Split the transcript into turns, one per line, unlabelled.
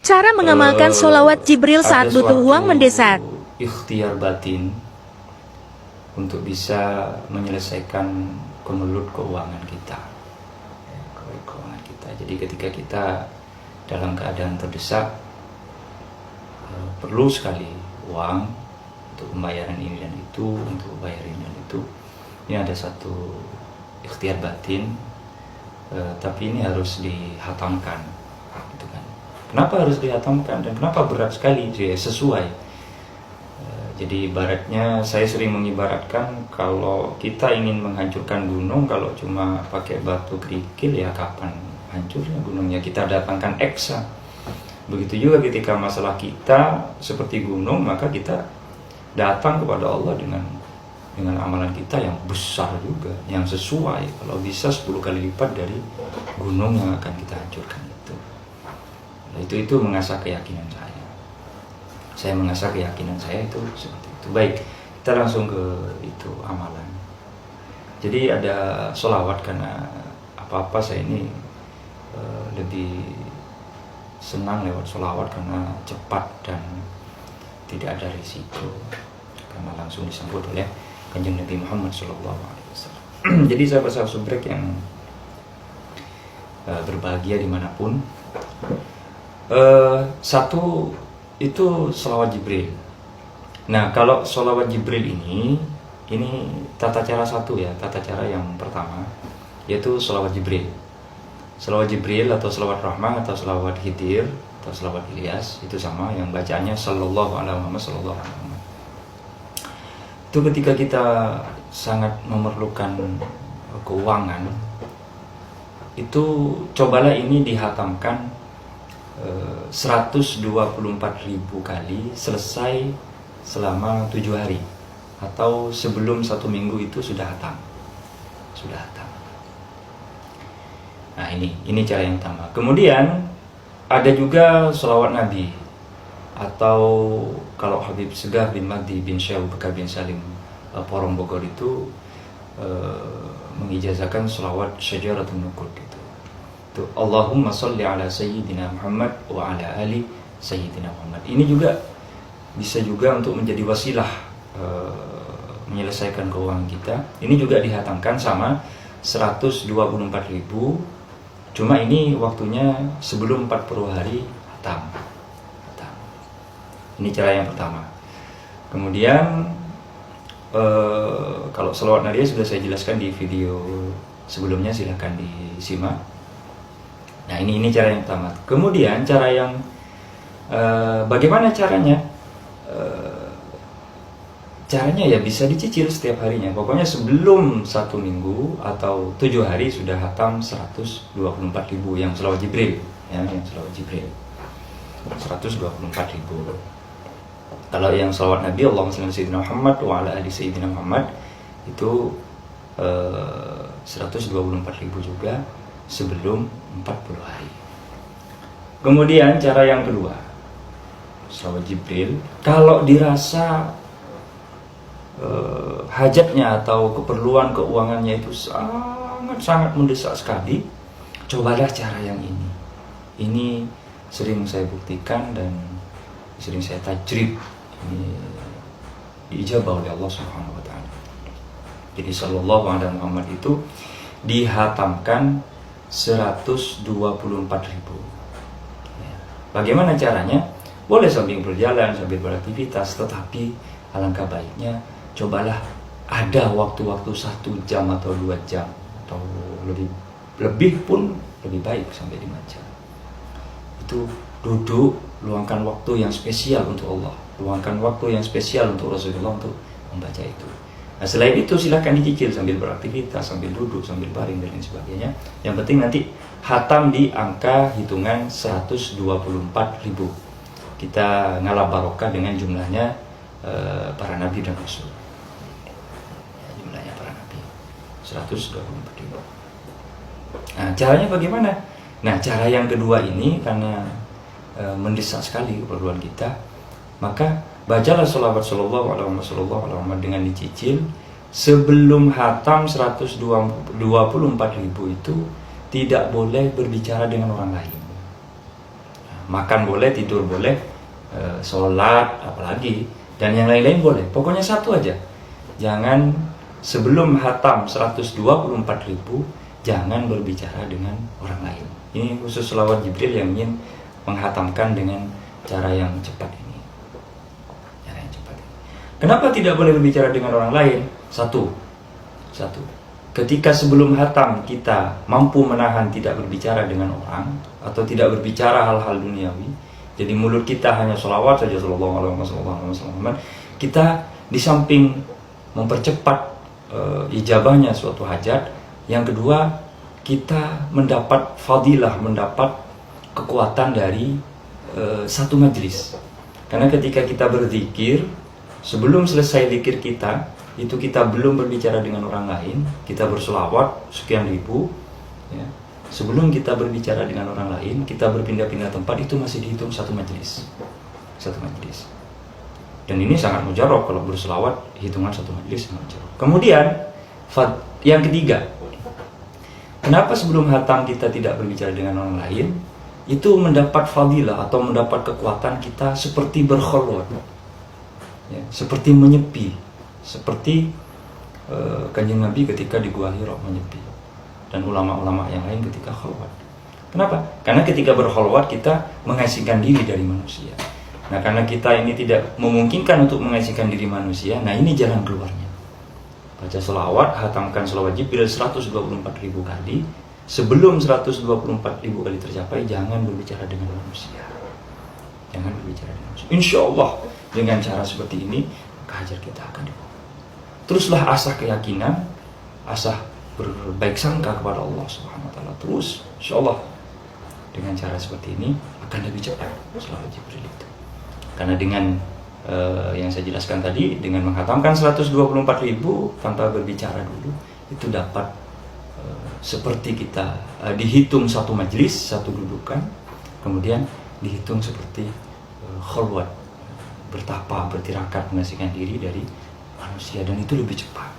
Cara mengamalkan sholawat Jibril saat butuh uang mendesak.
Ikhtiar batin untuk bisa menyelesaikan kemelut keuangan kita. Keuangan kita. Jadi ketika kita dalam keadaan terdesak, perlu sekali uang untuk pembayaran ini dan itu, untuk bayar ini dan itu. Ini ada satu ikhtiar batin, tapi ini harus dihatamkan, gitu kan. Kenapa harus dihatamkan dan kenapa berat sekali? Sesuai. Jadi ibaratnya saya sering mengibaratkan kalau kita ingin menghancurkan gunung, kalau cuma pakai batu kerikil ya kapan hancurnya gunungnya? Kita datangkan eksa. Begitu juga ketika masalah kita seperti gunung, maka kita datang kepada Allah dengan amalan kita yang besar juga, yang sesuai, kalau bisa 10 kali lipat dari gunung yang akan kita hancurkan itu. Nah, itu mengasah keyakinan saya. Saya mengasah keyakinan saya itu seperti itu. Baik, kita langsung ke itu amalan. Jadi ada sholawat, karena apa-apa saya ini lebih senang lewat sholawat karena cepat dan tidak ada risiko, karena langsung disambut oleh Kanjeng Nabi Muhammad SAW. Jadi sahabat-sahabat subrek yang berbahagia dimanapun, satu itu sholawat Jibril. Nah, kalau sholawat Jibril ini tata cara satu ya, tata cara yang pertama yaitu sholawat Jibril. Sholawat Jibril atau sholawat Rahmah atau sholawat Khidir atau sholawat Ilyas itu sama, yang bacaannya sallallahu alaihi Muhammad sallallahu alaihi Muhammad. Itu ketika kita sangat memerlukan keuangan, itu cobalah ini dihatamkan 124.000 kali selesai selama 7 hari, atau sebelum 1 minggu itu sudah hatam. Nah, ini cara yang pertama. Kemudian ada juga sholawat Nabi, atau kalau Habib Segaf bin Mahdi bin Syekh Bakar bin Salim Porong Bogor itu mengijazahkan sholawat Syajaratun Nuqud gitu. Itu Allahumma sholli ala sayyidina Muhammad wa ala ali sayyidina Muhammad. Ini juga bisa juga untuk menjadi wasilah menyelesaikan keuangan kita. Ini juga dihatamkan sama 124.000. Cuma ini waktunya sebelum 40 hari hatam. Ini cara yang pertama. Kemudian kalau sholawat Nabi sudah saya jelaskan di video sebelumnya, silahkan disimak. Nah, ini cara yang pertama. Kemudian cara yang bagaimana caranya? Caranya ya bisa dicicil setiap harinya. Pokoknya sebelum 1 minggu atau 7 hari sudah hatam 124.000 yang sholawat Jibril, ya, yang sholawat Jibril 124.000. Kalau yang sholawat Nabi Allahumma shalli ala sayyidina Muhammad wa ala ali sayyidina Muhammad itu 124.000 juga sebelum 40 hari. Kemudian cara yang kedua, sholawat Jibril, kalau dirasa hajatnya atau keperluan keuangannya itu sangat mendesak sekali, cobalah cara yang ini. Ini sering saya buktikan dan sering saya tajrib. Ini diijabah oleh Allah Subhanahu wa taala. Jadi sallallahu alaihi Muhammad itu dihatamkan 124.000. Bagaimana caranya? Boleh sambil berjalan, sambil beraktivitas, tetapi alangkah baiknya cobalah ada waktu-waktu 1 jam atau 2 jam atau lebih pun lebih baik, sampai 5 jam. Itu duduk, luangkan waktu yang spesial untuk Allah, luangkan waktu yang spesial untuk Rasulullah untuk membaca itu. Nah, selain itu silahkan dicicil sambil beraktivitas, sambil duduk, sambil baring dan lain sebagainya. Yang penting nanti hatam di angka hitungan 124.000. Kita ngalah barokah dengan jumlahnya para nabi dan rasul. Jumlahnya para nabi 124.000. Nah, caranya bagaimana? Nah, cara yang kedua ini karena mendesak sekali keperluan kita, maka bacalah sholawat sallallahu alaihi wasallam dengan dicicil sebelum hatam 124.000 itu tidak boleh berbicara dengan orang lain. Nah, makan boleh, tidur boleh, sholat apalagi, dan yang lain-lain boleh. Pokoknya satu aja, jangan sebelum hatam 124.000 jangan berbicara dengan orang lain. Ini khusus selawat Jibril yang ingin menghatamkan dengan cara yang cepat ini. Cara yang cepat ini. Kenapa tidak boleh berbicara dengan orang lain? Satu. Ketika sebelum hatam kita mampu menahan tidak berbicara dengan orang atau tidak berbicara hal-hal duniawi, jadi mulut kita hanya sholawat saja, sallallahu alaihi wasallam, kita di samping mempercepat ijabahnya suatu hajat, yang kedua kita mendapat fadilah, mendapat kekuatan dari satu majlis. Karena ketika kita berzikir, sebelum selesai zikir kita, itu kita belum berbicara dengan orang lain, kita berselawat sekian ribu, ya. Sebelum kita berbicara dengan orang lain, kita berpindah-pindah tempat, itu masih dihitung satu majlis. Dan ini sangat mujarab, kalau berselawat hitungan satu majlis sangat mujarab. Kemudian yang ketiga, kenapa sebelum hatam kita tidak berbicara dengan orang lain? Itu mendapat fadilah atau mendapat kekuatan kita seperti berkholwat, ya, seperti menyepi. Seperti Kanjeng Nabi ketika di Gua Hira menyepi, dan ulama-ulama yang lain ketika kholwat. Kenapa? Karena ketika berkholwat kita mengasingkan diri dari manusia. Nah, karena kita ini tidak memungkinkan untuk mengasingkan diri manusia, nah ini jalan keluarnya. Baca sholawat, hatamkan sholawat Jibril 124.000 kali. Sebelum 124.000 kali tercapai, jangan berbicara dengan manusia. Jangan berbicara dengan manusia. Insya Allah dengan cara seperti ini, maka hajat kita akan dibawa. Teruslah asah keyakinan, asah berbaik sangka kepada Allah Subhanahu wa taala. Terus insyaallah dengan cara seperti ini akan lebih cepat selawat Jibril itu. Karena dengan yang saya jelaskan tadi, dengan menghatamkan 124.000 tanpa berbicara dulu, itu dapat seperti kita dihitung satu majlis, satu dudukan, kemudian dihitung seperti kholwat, bertapa, bertirakat, mengasingkan diri dari manusia, dan itu lebih cepat.